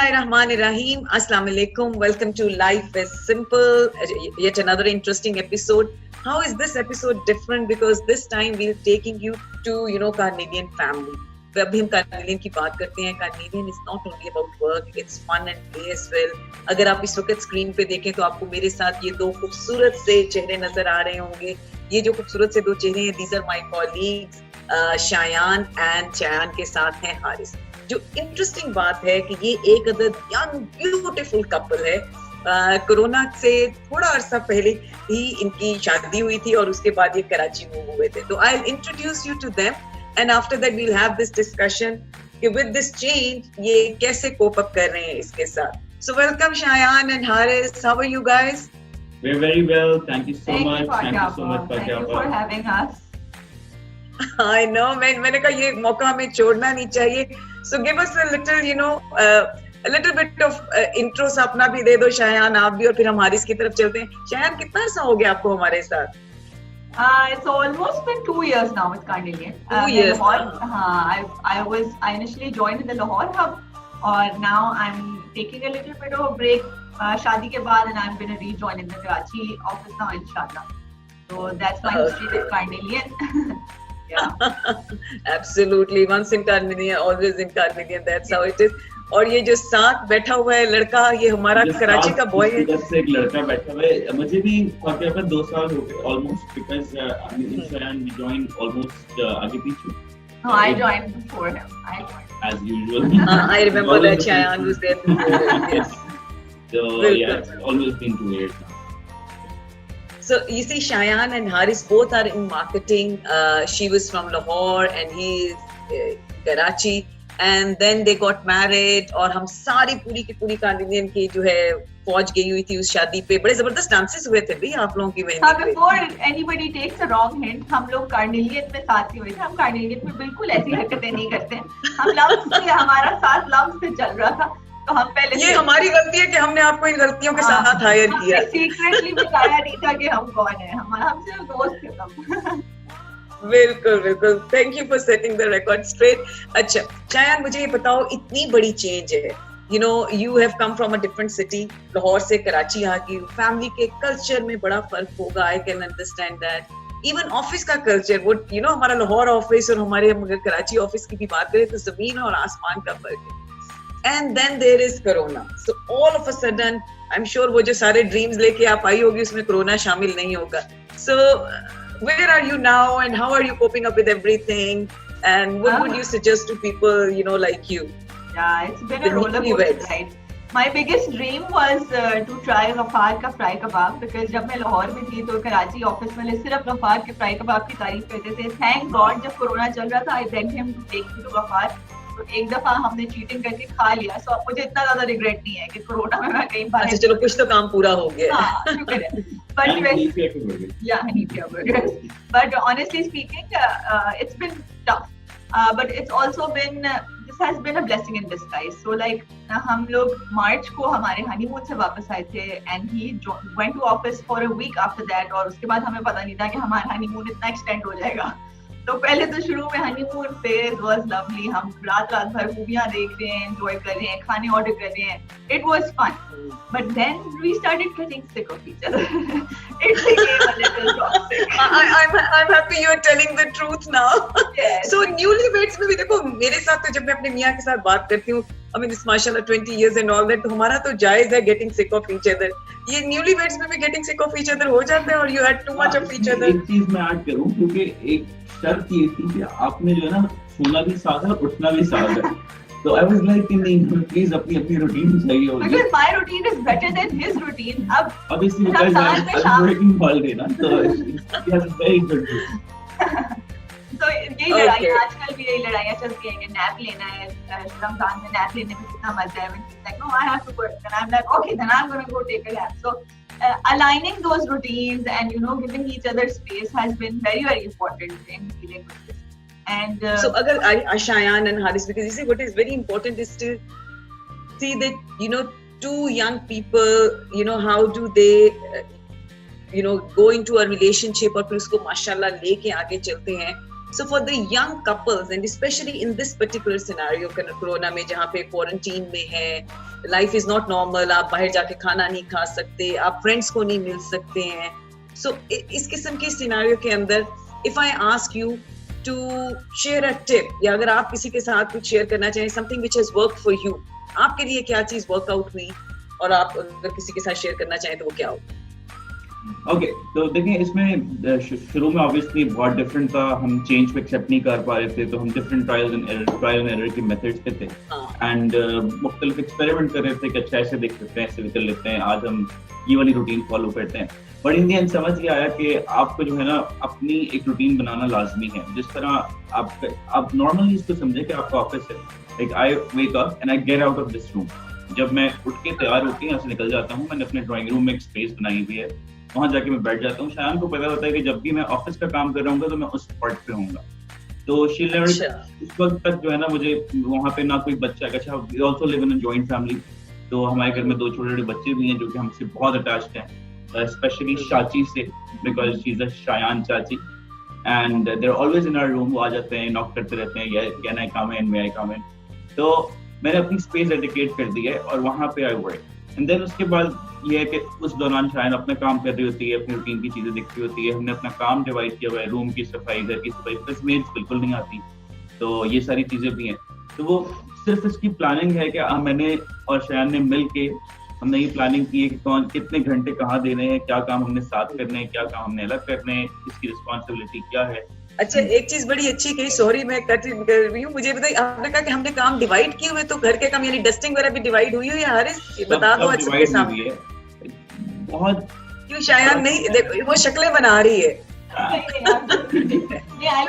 Bismillahirrahmanirrahim. Assalamu alaikum. Welcome to Life is Simple. Yet another interesting episode. How is this episode different? Because this time we're taking you to Carnelian family. अभी हम carnelian की बात करते हैं. Carnelian is not only about work, it's fun and play as well. अगर आप इस वक्त स्क्रीन पे देखें तो आपको मेरे साथ ये दो खूबसूरत से चेहरे नजर आ रहे होंगे. ये जो खूबसूरत से दो चेहरे हैं, these are my colleagues, Shayan and Chayan के साथ हैं हारिस. जो इंटरेस्टिंग बात है कि ये एक अदद यंग ब्यूटीफुल कपल है. कोरोना से थोड़ा अरसा पहले ही इनकी शादी हुई थी और उसके बाद ये कराची मूव हुए थे. तो I introduce you to them and after that we will have this discussion कि विद दिस चेंज ये कैसे कोप अप कर रहे हैं इसके साथ. So welcome Shayan and Haris. How are you guys? We're very well. Thank you so much. Thank you so much, Thank you for having us. I know, मैंने कहा ये मौका हमें छोड़ना नहीं चाहिए. So give us a little, a little bit of intro. सा अपना भी दे दो शायान, आप भी, और फिर हम हारिस की तरफ चलते हैं. शायान, कितना अर्सा हो गया आपको हमारे साथ? It's almost been 2 years now with Carnelian. 2 years. I initially joined in the Lahore hub, और now I'm taking a little bit of a break. शादी के बाद, and I'm going to rejoin in the Karachi office now, inshallah. So that's my history with Carnelian. Yeah. Absolutely. Once in Carnelian, always in Carnelian. That's how it is. और ये जो साथ बैठा हुआ है लड़का, ये हमारा कराची का बॉय है. इधर से एक लड़का बैठा हुआ है. मुझे भी तकरीबन 2 साल हो गए almost, because we joined almost आगे पीछे. No, I joined before him. As usual. I remember that Shayan was there before. Yes. So yeah, it's always been 2 years now. So you see, Shayan and Haris both are in marketing. She was from Lahore and he is Karachi. And then they got married. और हम सारी पूरी की पूरी carnelian की जो है फौज गई हुई थी उस शादी पे. बड़े जबरदस्त डांसेस हुए थे भी आप लोगों की हाँ, before anybody takes a wrong hint, हम लोग कार्नेलियन में साथ ही हुए थे. हम कार्नेलियन में बिल्कुल ऐसी हरकतें नहीं करते. हम लम्स से, हमारा साथ लम्स से चल रहा था. तो हम पहले ये हमारी गलती है कि हमने आपको इन गलतियों के साथ हायर किया. सीक्रेटली बताया नहीं था कि हम कौन है. हम सिर्फ दोस्त थे तब. बिल्कुल बिल्कुल. Thank you for setting the record straight. अच्छा शायान, मुझे ये बताओ, इतनी बड़ी चेंज है. You have come from a different city. Lahore से कराची आ गई. फैमिली के कल्चर में बड़ा फर्क होगा. I can understand that. Even office का कल्चर, वो हमारा लाहौर ऑफिस और हमारे कराची ऑफिस की भी बात करें तो जमीन और आसमान का फर्क है. And then there is Corona. So all of a sudden, I'm sure वो जो सारे dreams लेके आप आई होगी उसमें Corona शामिल नहीं होगा. So where are you now and how are you coping up with everything? And what would you suggest to people, like you? Yeah, it's been a roller coaster ride. My biggest dream was to try Ghaffar का fry kebab, because जब मैं लाहौर में थी तो Karachi office वाले सिर्फ गफार के fry कबाब की तारीफ करते थे. Thank God जब कोरोना चल रहा था, I begged him to take me to Ghaffar. तो एक दफा हमने चीटिंग करके खा लिया. सो मुझे इतना ज्यादा रिग्रेट नहीं है कि कोरोना में मैं कहीं बाहर. अच्छा चलो, कुछ तो काम पूरा हो गया. हाँ, शुक्र है. But honestly speaking, it's been tough. But it's also been, this has been a blessing in disguise. So like हम लोग मार्च को हमारे हनीमून से वापस आए थे, and he went to office for a week after that. और उसके बाद हमें पता नहीं था कि हमारा हनीमून इतना एक्सटेंड हो जाएगा. तो पहले तो शुरू में हनीमून फेज वाज लवली. हम रात भर मूवियां देख रहे हैं, एंजॉय कर रहे हैं, खाने ऑर्डर कर रहे हैं. It was fun. But then we started getting sick of each other. It became a little toxic. I'm happy you are telling the truth now. Yes. So newlyweds में भी देखो, मेरे साथ तो जब मैं अपने मियाँ के साथ बात करती हूँ, I mean it's mashallah 20 years and all that, तो हमारा तो जायज है getting sick of each other. ये newlyweds में भी getting sick of each other हो जाता है, और you had too much of each other. एक चीज मैं ऐड करूं, क्योंकि एक शर्त ये थी कि आपने जो है ना सोना भी साथ है, उठना भी साथ है. तो I was like कि नहीं, प्लीज अपनी रूटीन सही होगी. Because my routine is better than his routine. अब obviously because I'm working holiday ना, तो he has a very good routine. तो यही लड़ाइयाँ आजकल भी, यही लड़ाइयाँ चलती हैं कि नैप लेना है. रमजान में नैप लेने में कितना मजा है. Like no, I have to work, and I'm like okay, then I'm going to go take a nap. So aligning those routines and giving each other space has been very very important in dealing with this. And so agar Shayan and Haris, because you see what is very important is to see that two young people, how do they go into a relationship और फिर उसको माशाल्लाह लेके आगे चलते हैं. So for the young couples and especially in this particular scenario, corona में जहाँ पे क्वारंटीन में है, life is not normal, आप बाहर जाके खाना नहीं खा सकते, आप friends को नहीं मिल सकते हैं. So इस किस्म के सिनेरियो के अंदर, if I ask you to share a tip, या अगर आप किसी के साथ कुछ शेयर करना चाहें, something which has worked for you, आपके लिए क्या चीज वर्कआउट हुई और आप अगर किसी के साथ शेयर करना चाहें तो वो क्या हो? ओके, तो देखिए इसमें शुरू में ऑब्वियसली बहुत डिफरेंट था, हम चेंज को एक्सेप्ट नहीं कर पा रहे थे, तो हम डिफरेंट ट्रायल एंड एरर के मेथड्स पे थे एंड मुख्तलिफ एक्सपेरिमेंट कर रहे थे कि अच्छा ऐसे देख सकते हैं, ऐसे भी कर लेते हैं, आज हम ये वाली रूटीन फॉलो करते हैं. बट इन द एंड समझ ये आया कि आपको जो है ना अपनी एक रूटीन बनाना लाजमी है. जिस तरह आप नॉर्मली इसको समझे कि आपका ऑफिस है, like I wake up and I get out of this room. जब मैं उठ के तैयार होकर यहाँ से निकल जाता हूँ, मैंने अपने ड्राइंग रूम में एक स्पेस बनाई हुई है, वहां जाके मैं बैठ जाता हूँ. शायान को पता होता है कि जब भी मैं ऑफिस का काम कर रहा हूँ तो मैं उस स्पॉट पे होऊंगा. तो शी लर्न उस वक्त तक जो है ना मुझे वहाँ पे ना कोई बच्चा, अच्छा we also live in a joint family, तो हमारे घर में 2 छोटे-छोटे बच्चे भी हैं जो कि हमसे बहुत अटैच्ड हैं, स्पेशली चाची से, because she is a Shayan चाची and they are always in our room. वो आ जाते हैं, नॉक करते रहते हैं, कैन आई कम इन, मे आई कम इन. तो मैंने अपनी स्पेस डेडिकेट कर दी है और वहाँ पे आई वर्क. एंड देन उसके बाद ये है कि उस दौरान शायद अपना काम कर रही होती है, अपनी रूटीन की चीजें देखती होती है. हमने अपना काम डिवाइड किया हुआ है, रूम की सफाई, घर की सफाई, प्लस मेड्स बिल्कुल नहीं आती, तो ये सारी चीजें भी हैं. तो वो सिर्फ इसकी प्लानिंग है कि मैंने और शायान ने मिल के हमने ये प्लानिंग की है कि कौन कितने घंटे कहाँ देने हैं, क्या काम हमने साथ करने हैं, क्या काम हमने अलग करने हैं, इसकी रिस्पॉन्सिबिलिटी क्या है. अच्छा, एक चीज बड़ी अच्छी कही, सॉरी मैं कट कर रही हूँ, मुझे बताइए, आपने कहा कि हमने काम डिवाइड किए हुए, तो घर के काम यानी डस्टिंग वगैरह भी डिवाइड हुई हुई है? हारिस बता दो अच्छे के सामने. बहुत क्यों शायान नहीं, देखो वो शक्लें बना रही है.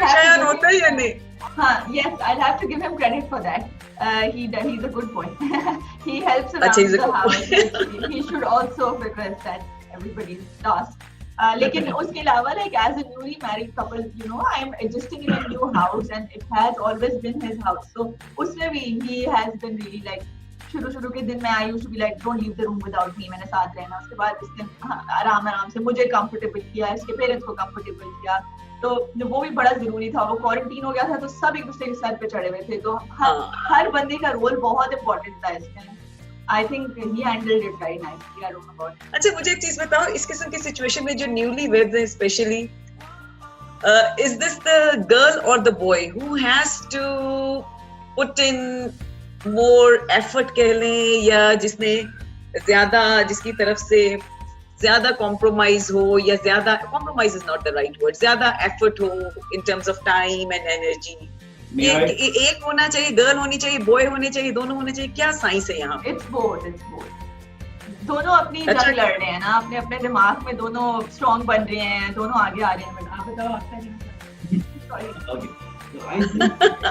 शायान होता है या नहीं? Yes, I'll have to give him credit for that. He's a good boy. He helps around he's a the good house. He should also, because that's everybody's task. लेकिन उसके अलावा, like as a newly married couple, you know, I'm adjusting in a new house and it has always been his house. So उसमें भी he has been really like, शुरू के दिन में I used to be like, don't leave the room without me, मैंने साथ रहना. उसके बाद इसने आराम से मुझे comfortable किया, इसके पेरेंट्स को comfortable किया, तो वो भी बड़ा जरूरी था. वो क्वारंटीन हो गया था तो सब एक दूसरे के सर पे चढ़े हुए थे, तो हर बंदे का रोल बहुत इम्पोर्टेंट था इसमें. I think he handled it very nicely. I don't know about it. अच्छा, मुझे एक चीज बताओ, इस किस्म की सिचुएशन में जो न्यूली वेड्स हैं specially, is this the girl or the boy who has to put in more effort कह लें, या जिसने ज्यादा, जिसकी तरफ से ज्यादा कॉम्प्रोमाइज हो, या ज्यादा compromise is not the right word, ज्यादा एफर्ट हो in terms of time and energy? एक होना चाहिए, गर्ल होनी चाहिए, बॉय होने चाहिए, दोनों होने चाहिए, क्या साइंस है यहाँ? It's both. दोनों अपनी जंग लड़ रहे हैं ना, अपने अपने दिमाग में दोनों स्ट्रॉन्ग बन रहे हैं, दोनों आगे आ रहे हैं. आप बताओ आपका क्या?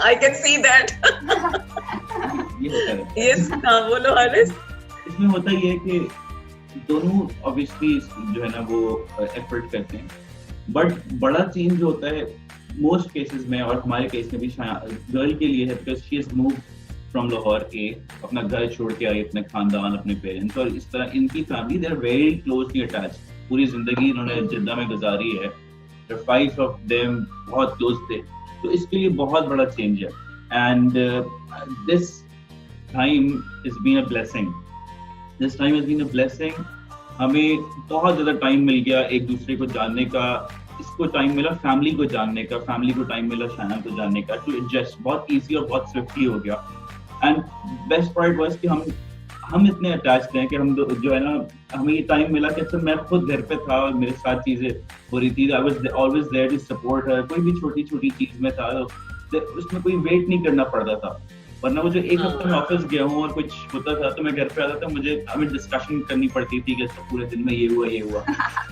I can see that. Yes, बोलो हारिस. इसमें होता ये है कि दोनों ऑब्वियसली जो है ना वो एफर्ट करते हैं, बट बड़ा चेंज जो होता है मोस्ट केसेस में, और हमारे केस में भी गर्ल के लिए है, because she has moved from Lahore के, अपना घर छोड़ के आई, अपने खानदान, अपने पेरेंट्स, और इस तरह इनकी family they are very closely attached. पूरी जिंदगी इन्होंने जिद्दा में गुजारी है, 5 of them बहुत क्लोज थे, तो इसके लिए बहुत बड़ा चेंज है. And this time is been a blessing. This time has been a blessing. हमें बहुत ज्यादा टाइम मिल गया एक दूसरे को जानने का, इसको टाइम मिला फैमिली को जानने का, फैमिली को टाइम मिला शायान को जानने का, टू एडजस्ट बहुत इजी और बहुत स्विफ्टली हो गया. एंड बेस्ट पार्ट वाज कि हम इतने अटैच्ड हैं कि हम जो है ना, हमें ये टाइम मिला कि अच्छा मैं खुद घर पे था और मेरे साथ चीजें हो रही थी, I was always there to support her. कोई भी छोटी छोटी चीज में था तो उसमें कोई वेट नहीं करना पड़ता था. वरना वो जो एक हफ्ता मैं ऑफिस गया हूँ और कुछ होता था तो मैं घर पे आता था, मुझे हमें डिस्कशन करनी पड़ती थी कि पूरे दिन में ये हुआ.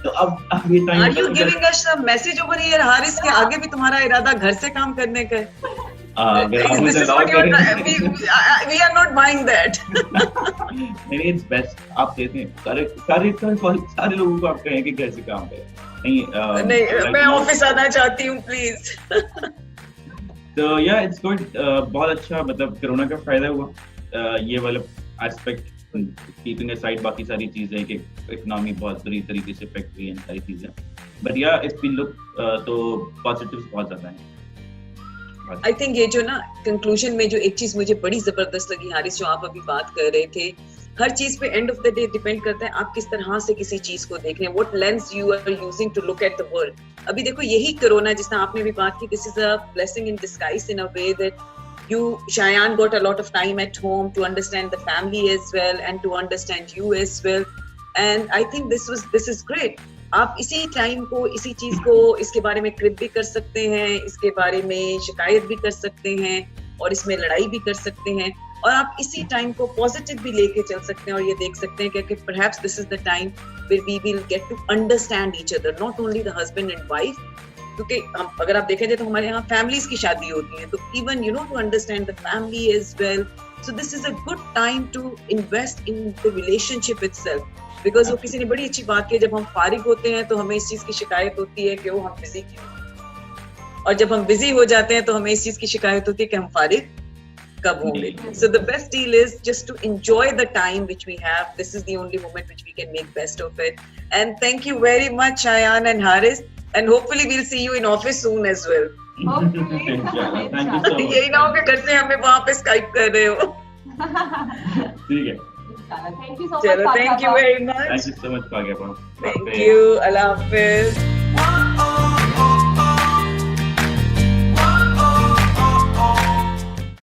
तो अब ये time, Are you giving us a message over here, Haris, के आगे भी तुम्हारा इरादा घर से काम करने का है? This is what we are not buying that. नहीं, it's best. आप कहते हैं सारे लोगों को आप कहें कि घर से काम करें. नहीं, मैं ऑफिस आना चाहती हूँ प्लीज. तो या इट्स गुड. बहुत अच्छा, मतलब कोरोना का फायदा हुआ. ये वाला एस्पेक्ट कीपिंग असाइड बाकी सारी चीजें कि इकोनॉमी बहुत बुरी तरीके से इफेक्ट हुई है, सारी चीजें. बट या इफ वी लुक तो पॉजिटिव्स बहुत ज्यादा हैं. आई थिंक ये जो ना कंक्लूजन में जो एक चीज मुझे बड़ी जबरदस्त लगी हारिस, जो आप अभी बात कर रहे थे, हर चीज पे end of the day depend करता है आप किस तरह से किसी चीज को देख रहे हैं, what lens you are using to look at the world. अभी देखो यही कोरोना जिस तरह आपने भी बात की, this is a blessing in disguise in a way that you, Shayan, got a lot of time at home to understand the family as well and to understand you as well, and I think this is great. आप इसी time को, इसी चीज को, इसके बारे में क्रिप भी कर सकते हैं, इसके बारे में शिकायत भी कर सकते हैं और इसमें लड़ाई भी कर सकते हैं, और आप इसी टाइम को पॉजिटिव भी लेके चल सकते हैं और ये देख सकते हैं कि perhaps this is the time where we will get to understand each other, not only the husband and wife, क्योंकि हम अगर आप देखेंगे तो हमारे यहाँ फैमिलीज की शादी होती है, तो even you know to understand the family as well, so this is a good time to invest in the relationship itself, because वो किसी ने बड़ी अच्छी बात की, जब हम फारिग होते हैं तो हमें इस चीज की शिकायत होती है कि वो हम बिजी क्यों, और जब हम बिजी हो जाते हैं तो हमें इस चीज की शिकायत होती है कि हम फारिग कब होंगे। So the best deal is just to enjoy the time which we have. This is the only moment which we can make best of it. And thank you very much, Shayan and Haris. And hopefully we'll see you in office soon as well. Hopefully. Thank you so much. यही ना हो कि घर से हमें वहाँ पे Skype कर रहे हो। ठीक है। Thank you so much. चलो, thank you very much. Thank you so much, Kagya. Thank you. Allah Hafiz.